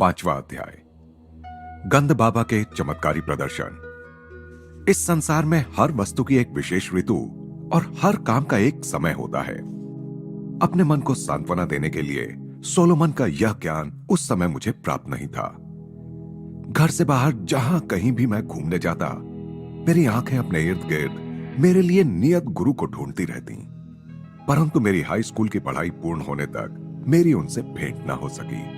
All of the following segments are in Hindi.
5वां अध्याय। गंध बाबा के चमत्कारी प्रदर्शन। इस संसार में हर वस्तु की एक विशेष ऋतु और हर काम का एक समय होता है। अपने मन को सांत्वना देने के लिए सोलोमन का यह ज्ञान उस समय मुझे प्राप्त नहीं था। घर से बाहर जहां कहीं भी मैं घूमने जाता, मेरी आंखें अपने इर्द गिर्द मेरे लिए नियत गुरु को ढूंढती रहती, परंतु मेरी हाई स्कूल की पढ़ाई पूर्ण होने तक मेरी उनसे भेंट ना हो सकी।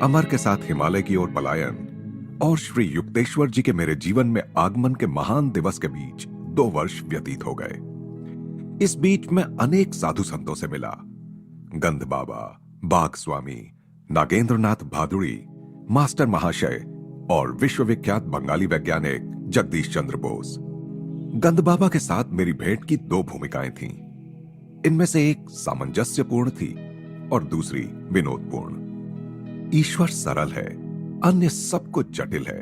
अमर के साथ हिमालय की ओर पलायन और श्री युक्तेश्वर जी के मेरे जीवन में आगमन के महान दिवस के बीच 2 वर्ष व्यतीत हो गए। इस बीच में अनेक साधु संतों से मिला। गंध बाबा, बाघ स्वामी, नागेंद्रनाथ भादुड़ी, मास्टर महाशय और विश्वविख्यात बंगाली वैज्ञानिक जगदीश चंद्र बोस। गंध बाबा के साथ मेरी भेंट की 2 भूमिकाएं थीं। इनमें से एक सामंजस्यपूर्ण थी और दूसरी विनोदपूर्ण। ईश्वर सरल है, अन्य सब कुछ जटिल है।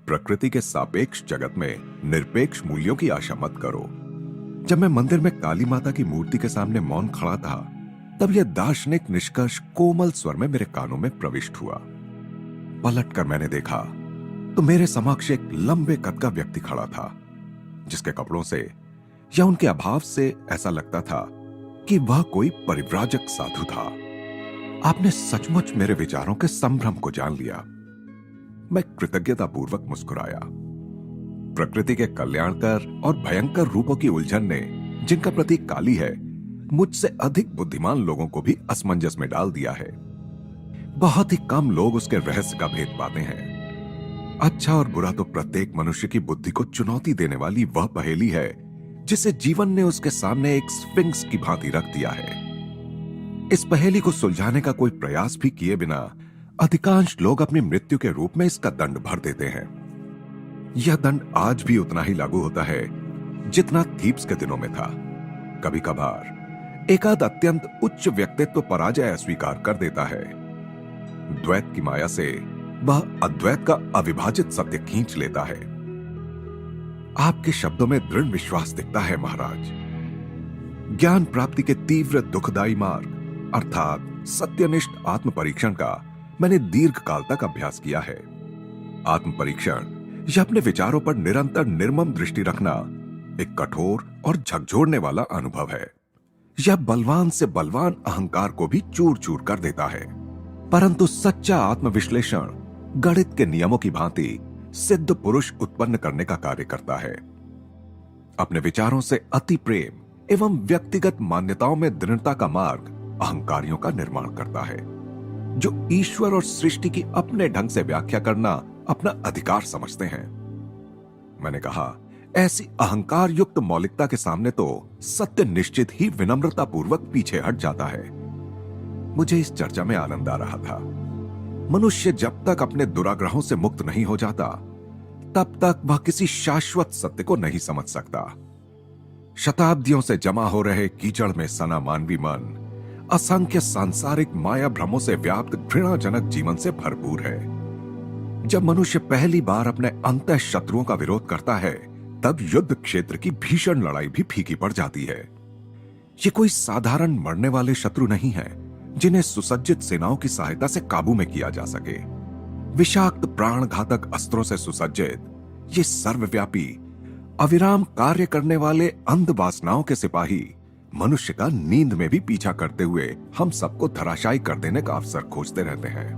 प्रकृति के सापेक्ष जगत में निरपेक्ष मूल्यों की आशा मत करो। जब मैं मंदिर में काली माता की मूर्ति के सामने मौन खड़ा था, तब यह दार्शनिक निष्कर्ष कोमल स्वर में मेरे कानों में प्रविष्ट हुआ। पलटकर मैंने देखा तो मेरे समक्ष एक लंबे कद का व्यक्ति खड़ा था, जिसके कपड़ों से या उनके अभाव से ऐसा लगता था कि वह कोई परिव्राजक साधु था। आपने सचमुच मेरे विचारों के संभ्रम को जान लिया। मैं कृतज्ञतापूर्वक मुस्कुराया। प्रकृति के कल्याणकर और भयंकर रूपों की उलझन ने, जिनका प्रतीक काली है, मुझसे अधिक बुद्धिमान लोगों को भी असमंजस में डाल दिया है। बहुत ही कम लोग उसके रहस्य का भेद पाते हैं। अच्छा और बुरा तो प्रत्येक मनुष्य की बुद्धि को चुनौती देने वाली वह पहेली है, जिसे जीवन ने उसके सामने एक स्फिंक्स की भांति रख दिया है। इस पहेली को सुलझाने का कोई प्रयास भी किए बिना अधिकांश लोग अपनी मृत्यु के रूप में इसका दंड भर देते हैं। यह दंड आज भी उतना ही लागू होता है जितना थीब्स के दिनों में था। कभी कभार एकाध अत्यंत उच्च व्यक्तित्व पराजय अस्वीकार कर देता है। द्वैत की माया से वह अद्वैत का अविभाजित सत्य खींच लेता है। आपके शब्दों में दृढ़ विश्वास दिखता है महाराज। ज्ञान प्राप्ति के तीव्र दुखदायी मार्ग अर्थात सत्यनिष्ठ आत्म परीक्षण का मैंने दीर्घ काल तक अभ्यास किया है। आत्म परीक्षण या अपने विचारों पर निरंतर निर्मम दृष्टि रखना एक कठोर और झकझोरने वाला अनुभव है। यह बलवान से बलवान अहंकार को भी चूर चूर कर देता है, परंतु सच्चा आत्मविश्लेषण गणित के नियमों की भांति सिद्ध पुरुष उत्पन्न करने का कार्य करता है। अपने विचारों से अति प्रेम एवं व्यक्तिगत मान्यताओं में दृढ़ता का मार्ग अहंकारियों का निर्माण करता है, जो ईश्वर और सृष्टि की अपने ढंग से व्याख्या करना अपना अधिकार समझते हैं। मैंने कहा, ऐसी अहंकार युक्त मौलिकता के सामने तो सत्य निश्चित ही विनम्रता पूर्वक पीछे हट जाता है। मुझे इस चर्चा में आनंद आ रहा था। मनुष्य जब तक अपने दुराग्रहों से मुक्त नहीं हो जाता, तब तक वह किसी शाश्वत सत्य को नहीं समझ सकता। शताब्दियों से जमा हो रहे कीचड़ में सना मानवी मन असंख्य सांसारिक माया भ्रमों से व्याप्त घृणाजनक जीवन से भरपूर है। जब मनुष्य पहली बार अपने अंतः शत्रुओं का विरोध करता है, तब युद्ध क्षेत्र की भीषण लड़ाई भी फीकी पड़ जाती है। ये कोई साधारण मरने वाले शत्रु नहीं है, जिन्हें सुसज्जित सेनाओं की सहायता से काबू में किया जा सके। विषाक्त प्राणघातक अस्त्रों से सुसज्जित ये सर्वव्यापी अविराम कार्य करने वाले अंध वासनाओं के सिपाही मनुष्य का नींद में भी पीछा करते हुए हम सबको धराशायी कर देने का अवसर खोजते रहते हैं।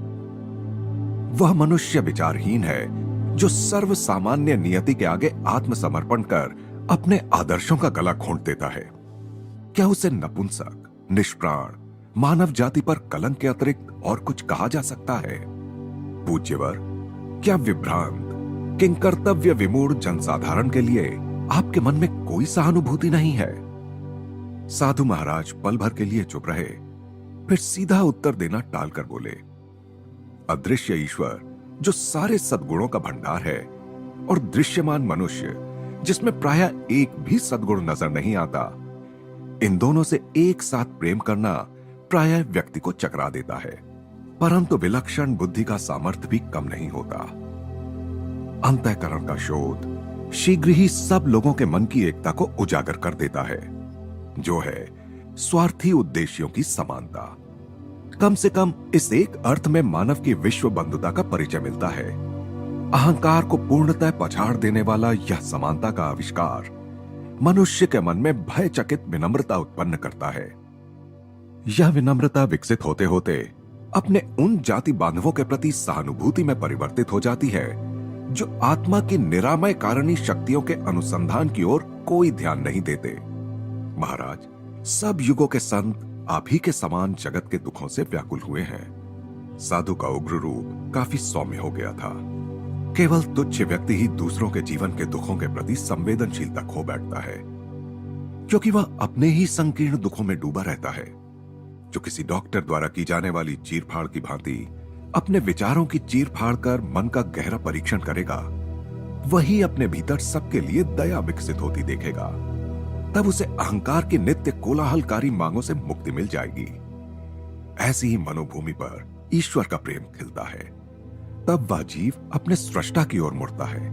वह मनुष्य विचारहीन है जो सर्व सामान्य नियति के आगे आत्मसमर्पण कर अपने आदर्शों का गला घोंट देता है। क्या उसे नपुंसक, निष्प्राण, मानव जाति पर कलंक के अतिरिक्त और कुछ कहा जा सकता है? पूज्यवर, क्या विभ्रांत किंकर्तव्य विमूढ़ जनसाधारण के लिए आपके मन में कोई सहानुभूति नहीं है? साधु महाराज पल भर के लिए चुप रहे, फिर सीधा उत्तर देना टालकर बोले, अदृश्य ईश्वर जो सारे सद्गुणों का भंडार है और दृश्यमान मनुष्य जिसमें प्रायः एक भी सद्गुण नजर नहीं आता, इन दोनों से एक साथ प्रेम करना प्रायः व्यक्ति को चकरा देता है, परंतु विलक्षण बुद्धि का सामर्थ्य भी कम नहीं होता। अंतःकरण का शोध शीघ्र ही सब लोगों के मन की एकता को उजागर कर देता है, जो है स्वार्थी उद्देश्यों की समानता। कम से कम इस एक अर्थ में मानव की विश्व बंधुता का परिचय मिलता है। अहंकार को पूर्णतः पछाड़ देने वाला यह समानता का आविष्कार मनुष्य के मन में भयचकित विनम्रता उत्पन्न करता है। यह विनम्रता विकसित होते होते अपने उन जाति बांधवों के प्रति सहानुभूति में परिवर्तित हो जाती है जो आत्मा की निरामय कारणीय शक्तियों के अनुसंधान की ओर कोई ध्यान नहीं देते। महाराज, सब युगों के संत आप ही के समान जगत के दुखों से व्याकुल हुए हैं। साधु का उग्र रूप काफी सौम्य हो गया था। केवल तुच्छ व्यक्ति ही दूसरों के जीवन के दुखों के प्रति संवेदनशीलता खो बैठता है, क्योंकि वह अपने ही संकीर्ण दुखों में डूबा रहता है। जो किसी डॉक्टर द्वारा की जाने वाली चीरफाड़ की भांति अपने विचारों की चीरफाड़ कर मन का गहरा परीक्षण करेगा, वही अपने भीतर सबके लिए दया विकसित होती देखेगा। तब उसे अहंकार की नित्य कोलाहलकारी मांगों से मुक्ति मिल जाएगी। ऐसी ही मनोभूमि पर ईश्वर का प्रेम खिलता है। तब वह जीव अपने सृष्टा की ओर मुड़ता है,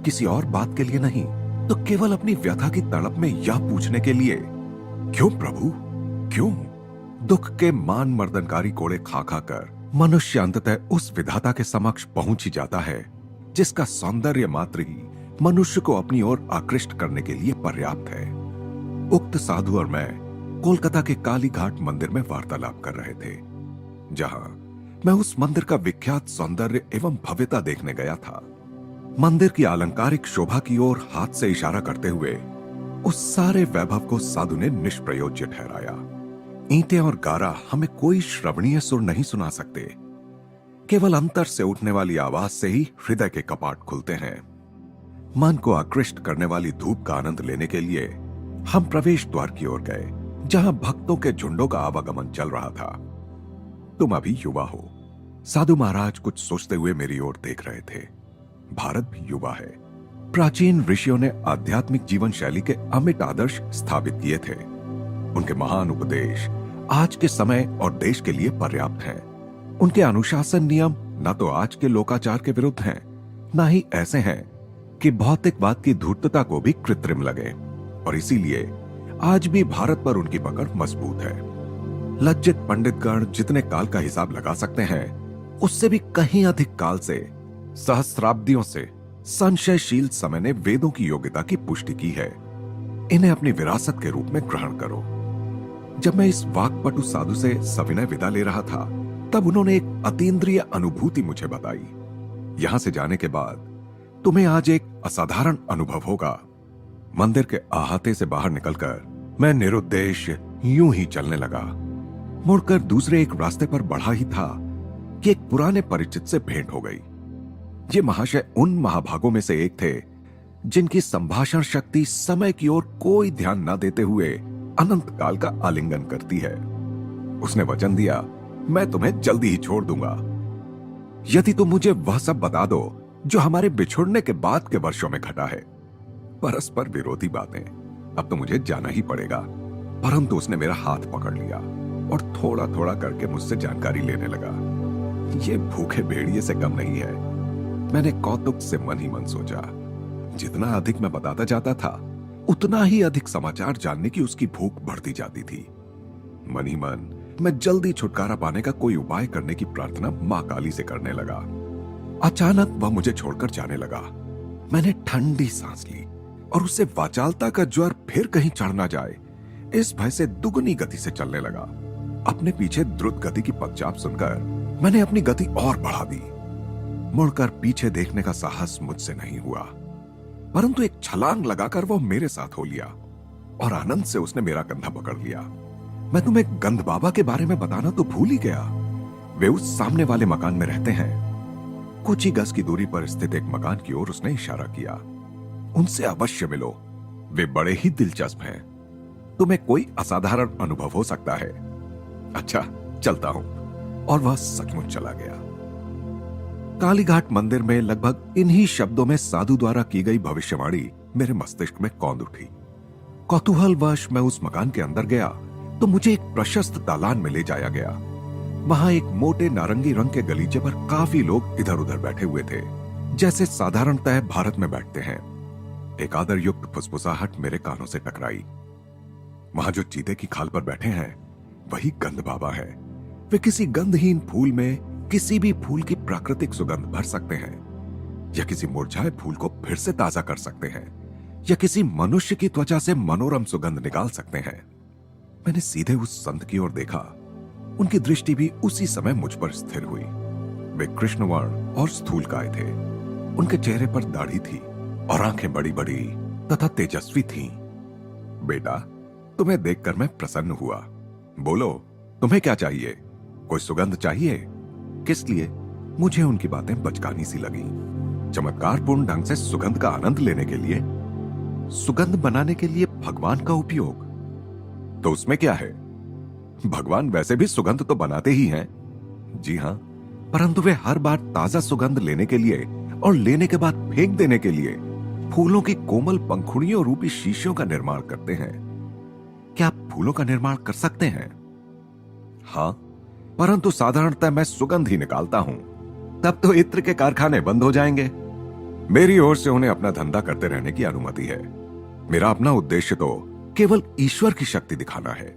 किसी और बात के लिए नहीं, तो केवल अपनी व्यथा की तड़प में यह पूछने के लिए, क्यों प्रभु, क्यों? दुख के मान मर्दनकारी कोड़े खा खा कर मनुष्य अंततः उस विधाता के समक्ष पहुंच ही जाता है जिसका सौंदर्य मात्र ही मनुष्य को अपनी ओर आकृष्ट करने के लिए पर्याप्त है। उक्त साधु और मैं कोलकाता के काली घाट मंदिर में वार्तालाप कर रहे थे, जहां मैं उस मंदिर का विख्यात सौंदर्य एवं भव्यता देखने गया था। मंदिर की अलंकारिक शोभा की ओर हाथ से इशारा करते हुए उस सारे वैभव को साधु ने निष्प्रयोज्य ठहराया। ईंटें और गारा हमें कोई श्रवणीय सुर नहीं सुना सकते, केवल अंतर से उठने वाली आवाज से ही हृदय के कपाट खुलते हैं। मन को आकृष्ट करने वाली धूप का आनंद लेने के लिए हम प्रवेश द्वार की ओर गए, जहां भक्तों के झुंडों का आवागमन चल रहा था। तुम अभी युवा हो, साधु महाराज कुछ सोचते हुए मेरी ओर देख रहे थे। भारत भी युवा है। प्राचीन ऋषियों ने आध्यात्मिक जीवन शैली के अमिट आदर्श स्थापित किए थे। उनके महान उपदेश आज के समय और देश के लिए पर्याप्त हैं। उनके अनुशासन नियम न तो आज के लोकाचार के विरुद्ध हैं, न ही ऐसे हैं कि भौतिकवाद की धूर्तता को भी कृत्रिम लगे, और इसीलिए आज भी भारत पर उनकी पकड़ मजबूत है। लज्जित पंडितगण जितने काल का हिसाब लगा सकते हैं, उससे भी कहीं अधिक काल से, सहस्राब्दियों से संशयशील समय ने वेदों की योग्यता की पुष्टि की है। इन्हें अपनी विरासत के रूप में ग्रहण करो। जब मैं इस वाक्पटु साधु से सविनय विदा ले रहा था, तब उन्होंने एक अतीन्द्रिय अनुभूति मुझे बताई। यहां से जाने के बाद तुम्हें आज एक असाधारण अनुभव होगा। मंदिर के अहाते से बाहर निकलकर मैं निरुद्देश्य यूं ही चलने लगा। मुड़कर दूसरे एक रास्ते पर बढ़ा ही था कि एक पुराने परिचित से भेंट हो गई। ये महाशय उन महाभागों में से एक थे जिनकी संभाषण शक्ति समय की ओर कोई ध्यान न देते हुए अनंत काल का आलिंगन करती है। उसने वचन दिया, मैं तुम्हें जल्दी ही छोड़ दूंगा यदि तुम मुझे वह सब बता दो जो हमारे बिछुड़ने के बाद के वर्षों में घटा है। परस्पर विरोधी बातें, अब तो मुझे जाना ही पड़ेगा। परंतु उसने मेरा हाथ पकड़ लिया और थोड़ा थोड़ा करके मुझसे जानकारी लेने लगा। ये भूखे भेड़िए से कम नहीं है। मैंने कौतुक से मन ही मन सोचा, जितना अधिक मैं बताता जाता था, उतना ही अधिक समाचार जानने की उसकी भूख बढ़ती जाती थी। मन ही मन मैं जल्दी छुटकारा पाने का कोई उपाय करने की प्रार्थना मां काली से करने लगा। अचानक वह मुझे छोड़कर जाने लगा। मैंने ठंडी सांस ली और उससे वाचालता का ज्वर फिर कहीं चढ़ ना जाए, इस भय से दुगनी गति से चलने लगा। अपने पीछे द्रुत गति की पदचाप सुनकर मैंने अपनी गति और बढ़ा दी। मुड़कर पीछे देखने का साहस मुझसे नहीं हुआ, परंतु एक छलांग लगाकर वो मेरे साथ हो लिया और आनंद से उसने मेरा कंधा पकड़ लिया। मैं तुम्हें गंध बाबा के बारे में बताना तो भूल ही गया। वे उस सामने वाले मकान में रहते हैं। कुछ ही गज की दूरी पर स्थित एक मकान की ओर उसने इशारा किया। उनसे अवश्य मिलो, वे बड़े ही दिलचस्प हैं। तुम्हें कोई असाधारण अनुभव हो सकता है। अच्छा, चलता हूं। और वह सचमुच चला गया। कालीघाट मंदिर में लगभग इन्हीं शब्दों में साधु द्वारा की गई भविष्यवाणी मेरे मस्तिष्क में कौंध उठी। कौतूहलवश मैं उस मकान के अंदर गया तो मुझे एक प्रशस्त दालान में ले जाया गया। वहां एक मोटे नारंगी रंग के गलीचे पर काफी लोग इधर उधर बैठे हुए थे, जैसे साधारणतः भारत में बैठते हैं। एक आदर युक्त फुसफुसाहट मेरे कानों से टकराई। वहां जो चीते की खाल पर बैठे हैं, वही गंध बाबा है। वे किसी गंधहीन फूल में किसी भी फूल की प्राकृतिक सुगंध भर सकते हैं, या किसी मुरझाए फूल को फिर से ताजा कर सकते हैं, या किसी मनुष्य की त्वचा से मनोरम सुगंध निकाल सकते हैं। मैंने सीधे उस संत की ओर देखा। उनकी दृष्टि भी उसी समय मुझ पर स्थिर हुई। वे कृष्णवर्ण और स्थूलकाय थे। उनके चेहरे पर दाढ़ी थी और आंखें बड़ी बड़ी तथा तेजस्वी थीं। बेटा, तुम्हें देखकर मैं प्रसन्न हुआ। बोलो, तुम्हें क्या चाहिए? कोई सुगंध चाहिए? किस लिए? मुझे उनकी बातें बचकानी सी लगी। चमत्कारपूर्ण ढंग से सुगंध का आनंद लेने के लिए, सुगंध बनाने के लिए भगवान का उपयोग, तो उसमें क्या है? भगवान वैसे भी सुगंध तो बनाते ही हैं। जी हां, परंतु वे हर बार ताजा सुगंध लेने के लिए और लेने के बाद फेंक देने के लिए फूलों की कोमल पंखुड़ियों रूपी शीशियों का निर्माण करते हैं। क्या आप फूलों का निर्माण कर सकते हैं? हां, परंतु साधारणतः मैं सुगंध ही निकालता हूं। तब तो इत्र के कारखाने बंद हो जाएंगे। मेरी ओर से उन्हें अपना धंधा करते रहने की अनुमति है। मेरा अपना उद्देश्य तो केवल ईश्वर की शक्ति दिखाना है।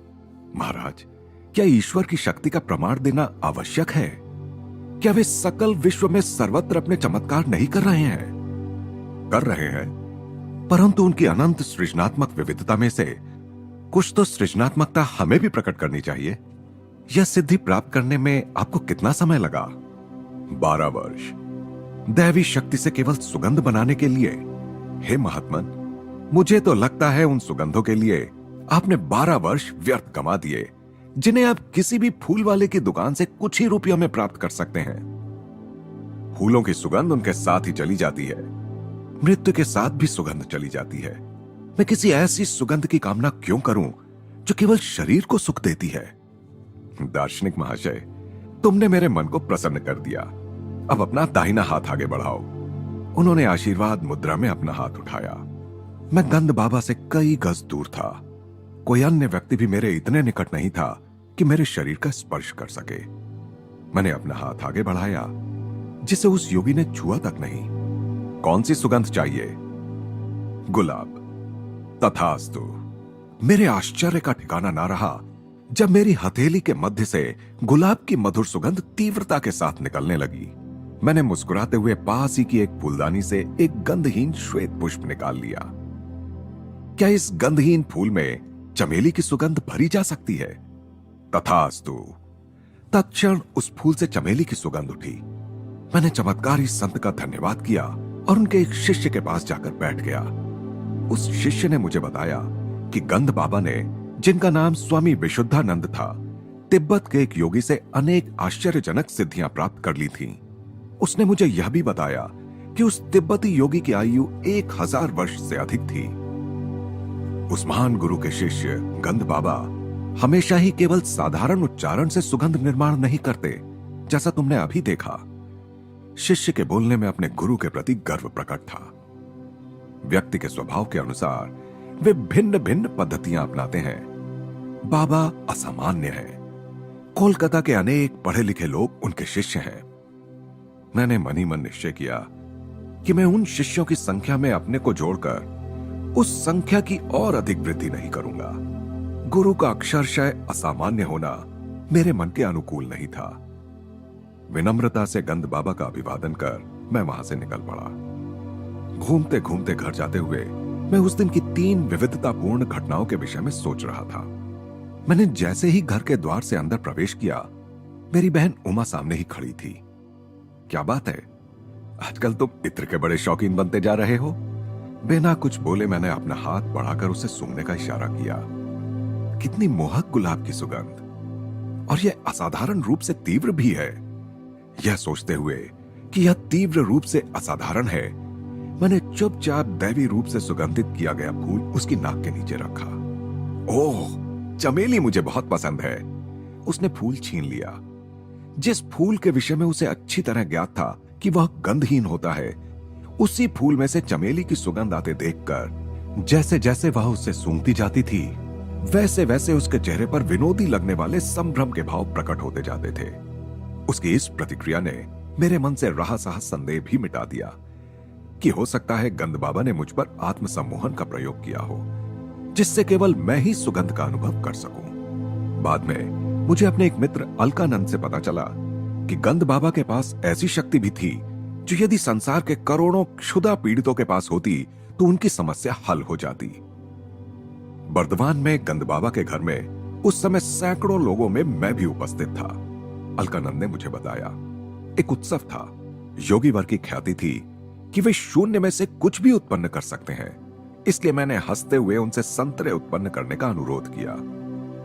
महाराज, क्या ईश्वर की शक्ति का प्रमाण देना आवश्यक है? क्या वे सकल विश्व में सर्वत्र अपने चमत्कार नहीं कर रहे हैं? कर रहे हैं, परंतु उनकी अनंत सृजनात्मक विविधता में से कुछ तो सृजनात्मकता हमें भी प्रकट करनी चाहिए। यह सिद्धि प्राप्त करने में आपको कितना समय लगा? 12 वर्ष। दैवी शक्ति से केवल सुगंध बनाने के लिए? हे महात्मन, मुझे तो लगता है उन सुगंधों के लिए आपने 12 वर्ष व्यर्थ कमा दिए, जिन्हें आप किसी भी फूल वाले की दुकान से कुछ ही रुपयों में प्राप्त कर सकते हैं। फूलों की सुगंध उनके साथ ही चली जाती है, मृत्यु के साथ भी सुगंध चली जाती है। मैं किसी ऐसी सुगंध की कामना क्यों करूं जो केवल शरीर को सुख देती है? दार्शनिक महाशय, तुमने मेरे मन को प्रसन्न कर दिया। अब अपना दाहिना हाथ आगे बढ़ाओ। उन्होंने आशीर्वाद मुद्रा में अपना हाथ उठाया। मैं गंध बाबा से कई गज दूर था। कोई अन्य व्यक्ति भी मेरे इतने निकट नहीं था कि मेरे शरीर का स्पर्श कर सके। मैंने अपना हाथ आगे बढ़ाया, जिसे उस योगी ने छुआ तक नहीं। कौन सी सुगंध चाहिए? गुलाब। तथास्तु। मेरे आश्चर्य का ठिकाना ना रहा जब मेरी हथेली के मध्य से गुलाब की मधुर सुगंध तीव्रता के साथ निकलने लगी। मैंने मुस्कुराते हुए पास ही की एक फूलदानी से एक गंधहीन श्वेत पुष्प निकाल लिया। क्या इस गंधहीन फूल में चमेली की सुगंध भरी जा सकती है? तथास्तु। तत्क्षण उस फूल से चमेली की सुगंध उठी। मैंने चमत्कारी संत का धन्यवाद किया और उनके एक शिष्य के पास जाकर बैठ गया। उस शिष्य ने मुझे बताया कि गंध बाबा ने, जिनका नाम स्वामी विशुद्धानंद था, तिब्बत के एक योगी से अनेक आश्चर्यजनक सिद्धियां प्राप्त कर ली थीं। उसने मुझे यह भी बताया कि उस तिब्बती योगी की आयु 1000 वर्ष से अधिक थी। उस महान गुरु के शिष्य गंध बाबा हमेशा ही केवल साधारण उच्चारण से सुगंध निर्माण नहीं करते, जैसा तुमने अभी देखा। शिष्य के बोलने में अपने गुरु के प्रति गर्व प्रकट था। व्यक्ति के स्वभाव के अनुसार वे भिन्न भिन्न पद्धतियां अपनाते हैं। बाबा असामान्य हैं। कोलकाता के अनेक पढ़े लिखे लोग उनके शिष्य हैं। मैंने मन ही मन निश्चय किया कि मैं उन शिष्यों की संख्या में अपने को जोड़कर उस संख्या की और अधिक वृद्धि नहीं करूंगा। गुरु का अक्षरशः असामान्य होना मेरे मन के अनुकूल नहीं था। विनम्रता से गंध बाबा का अभिवादन कर मैं वहां से निकल पड़ा। घूमते घूमते घर जाते हुए मैं उस दिन की 3 विविधतापूर्ण घटनाओं के विषय में सोच रहा था। मैंने जैसे ही घर के द्वार से अंदर प्रवेश किया, मेरी बहन उमा सामने ही खड़ी थी। क्या बात है, आजकल तुम इत्र के बड़े शौकीन बनते जा रहे हो? बिना कुछ बोले मैंने अपना हाथ बढ़ाकर उसे सूंघने का इशारा किया। कितनी मोहक गुलाब की सुगंध, और यह असाधारण रूप से तीव्र भी है। यह सोचते हुए कि यह तीव्र रूप से असाधारण है, मैंने चुपचाप दैवी रूप से सुगंधित किया गया फूल उसकी नाक के नीचे रखा। ओह, चमेली मुझे बहुत पसंद है। उसने फूल छीन लिया। जिस फूल के विषय में उसे अच्छी तरह ज्ञात था कि वह गंधहीन होता है, उसी फूल में से चमेली की सुगंध आते देखकर जैसे जैसे वह उससे सूंघती जाती थी, वैसे वैसे उसके चेहरे पर विनोदी लगने वाले संभ्रम के भाव प्रकट होते जाते थे। उसकी इस प्रतिक्रिया ने मेरे मन से रहा सहा संदेह भी मिटा दिया कि हो सकता है गंध बाबा ने मुझ पर आत्मसम्मोहन का प्रयोग किया हो, जिससे केवल मैं ही सुगंध का अनुभव कर सकूं। बाद में मुझे अपने एक मित्र अलकानंद से पता चला कि गंद बाबा के पास ऐसी शक्ति भी थी जो यदि संसार के करोड़ों क्षुधा पीड़ितों के पास होती तो उनकी समस्या हल हो जाती। बर्दवान में गंद बाबा के घर में उस समय सैकड़ों लोगों में मैं भी उपस्थित था। अलकानंद ने मुझे बताया, एक उत्सव था। योगी वर की ख्याति थी कि वे शून्य में से कुछ भी उत्पन्न कर सकते हैं, इसलिए मैंने हंसते हुए उनसे संतरे उत्पन्न करने का अनुरोध किया।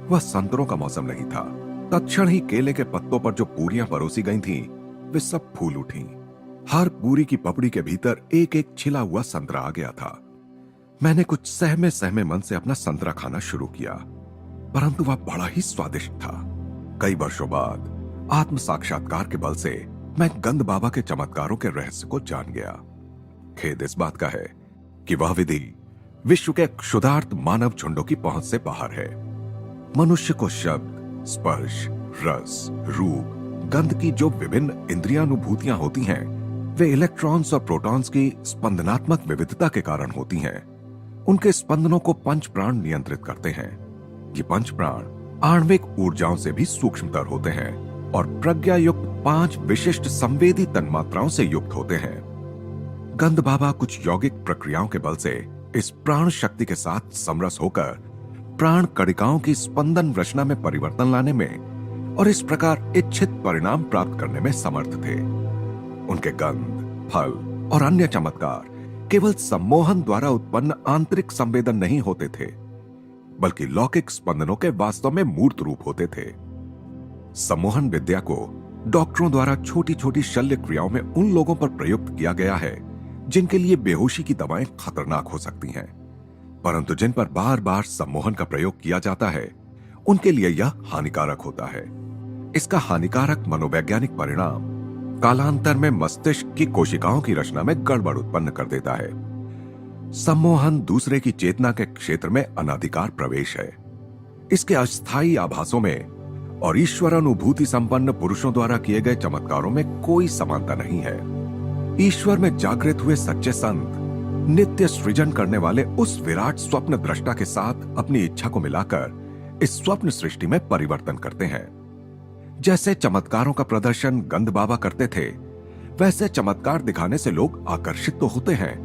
वह संतरों का मौसम नहीं था। तत्क्षण ही केले के पत्तों पर जो पूरियां परोसी गई थीं, वे सब फूल उठी। हर पूरी की पपड़ी के भीतर एक एक छिला हुआ संतरा आ गया था। मैंने कुछ सहमे सहमे मन से अपना संतरा खाना शुरू किया, परंतु वह बड़ा ही स्वादिष्ट था। कई वर्षों बाद आत्म साक्षात्कार के बल से मैं गंद बाबा के चमत्कारों के रहस्य को जान गया। खेद इस बात का है कि वह विधि विश्व के क्षुधार्त मानव झुंडों की पहुंच से बाहर है। मनुष्य को शब्द, स्पर्श, रस, रूप, गंध की जो विभिन्न इंद्रियानुभूतियां होती हैं, वे इलेक्ट्रॉन्स और प्रोटॉन्स की स्पंदनात्मक विविधता के कारण होती हैं। उनके स्पंदनों को पंच प्राण नियंत्रित करते हैं। ये पंच प्राण आणविक ऊर्जाओं से भी सूक्ष्मतर होते हैं और प्रज्ञा युक्त 5 विशिष्ट संवेदी तन्मात्राओं से युक्त होते हैं। गंद बाबा कुछ यौगिक प्रक्रियाओं के बल से इस प्राण शक्ति के साथ समरस होकर प्राण कणिकाओं की स्पंदन रचना में परिवर्तन लाने में और इस प्रकार इच्छित परिणाम प्राप्त करने में समर्थ थे। उनके गंध, फल और अन्य चमत्कार केवल सम्मोहन द्वारा उत्पन्न आंतरिक संवेदन नहीं होते थे, बल्कि लौकिक स्पंदनों के वास्तव में मूर्त रूप होते थे। सम्मोहन विद्या को डॉक्टरों द्वारा छोटी छोटी शल्य क्रियाओं में उन लोगों पर प्रयुक्त किया गया है जिनके लिए बेहोशी की दवाएं खतरनाक हो सकती हैं, परंतु जिन पर बार बार सम्मोहन का प्रयोग किया जाता है उनके लिए यह हानिकारक होता है। इसका हानिकारक मनोवैज्ञानिक परिणाम कालांतर में मस्तिष्क की कोशिकाओं की रचना में गड़बड़ उत्पन्न कर देता है। सम्मोहन दूसरे की चेतना के क्षेत्र में अनाधिकार प्रवेश है। इसके अस्थायी आभासों में और ईश्वरानुभूति संपन्न पुरुषों द्वारा किए गए चमत्कारों में कोई समानता नहीं है। ईश्वर में जागृत हुए सच्चे संत नित्य सृजन करने वाले उस विराट स्वप्न दृष्टा के साथ अपनी इच्छा को मिलाकर इस स्वप्न सृष्टि में परिवर्तन करते हैं। जैसे चमत्कारों का प्रदर्शन गंद बाबा करते थे, वैसे चमत्कार दिखाने से लोग आकर्षित तो होते हैं,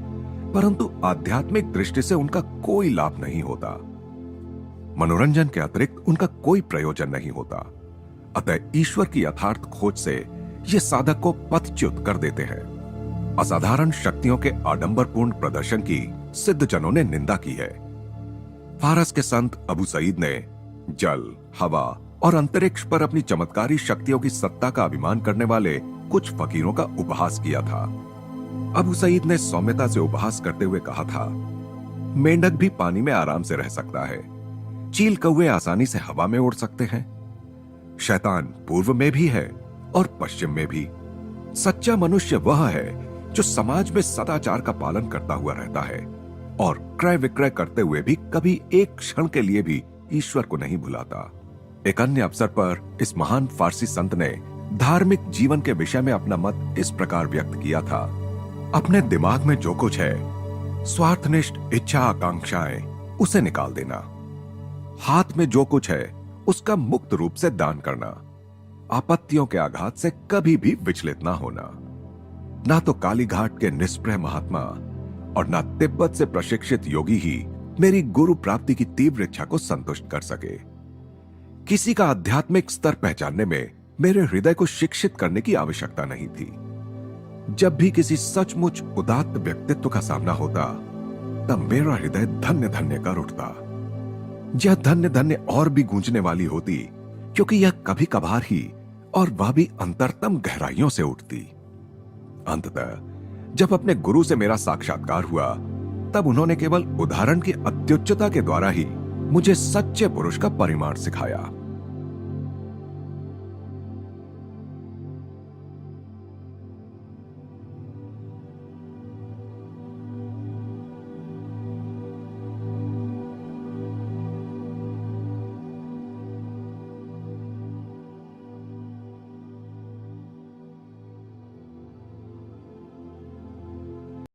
परंतु आध्यात्मिक दृष्टि से उनका कोई लाभ नहीं होता। मनोरंजन के अतिरिक्त उनका कोई प्रयोजन नहीं होता। अतः ईश्वर की यथार्थ खोज से ये साधक को पथच्युत कर देते हैं। असाधारण शक्तियों के आडंबरपूर्ण प्रदर्शन की सिद्धजनों ने निंदा की है। फारस के संत अबू सईद ने जल, हवा और अंतरिक्ष पर अपनी चमत्कारी शक्तियों की सत्ता का अभिमान करने वाले कुछ फकीरों का उपहास किया था। अबू सईद ने सौम्यता से उपहास करते हुए कहा था, मेंढक भी पानी में आराम से रह सकता है, चील कौवे आसानी से हवा में उड़ सकते हैं, शैतान पूर्व में भी है और पश्चिम में भी। सच्चा मनुष्य वह है जो समाज में सदाचार का पालन करता हुआ रहता है और क्रय विक्रय करते हुए भी कभी एक क्षण के लिए भी ईश्वर को नहीं भुलाता। एक अन्य अवसर पर इस महान फारसी संत ने धार्मिक जीवन के विषय में अपना मत इस प्रकार व्यक्त किया था, अपने दिमाग में जो कुछ है, स्वार्थनिष्ठ इच्छा आकांक्षाएं, उसे निकाल देना। हाथ में जो कुछ है उसका मुक्त रूप से दान करना। आपत्तियों के आघात से कभी भी विचलित ना होना। ना तो कालीघाट के निष्प्रह महात्मा और ना तिब्बत से प्रशिक्षित योगी ही मेरी गुरु प्राप्ति की तीव्र इच्छा को संतुष्ट कर सके। किसी का आध्यात्मिक स्तर पहचानने में मेरे हृदय को शिक्षित करने की आवश्यकता नहीं थी। जब भी किसी सचमुच उदात्त व्यक्तित्व का सामना होता, तब मेरा हृदय धन्य धन्य कर उठता। यह धन्य धन्य और भी गूंजने वाली होती, क्योंकि यह कभी कभार ही और वह भी अंतरतम गहराइयों से उठती। अंततः जब अपने गुरु से मेरा साक्षात्कार हुआ, तब उन्होंने केवल उदाहरण की अत्युच्चता के द्वारा ही मुझे सच्चे पुरुष का परिमाण सिखाया।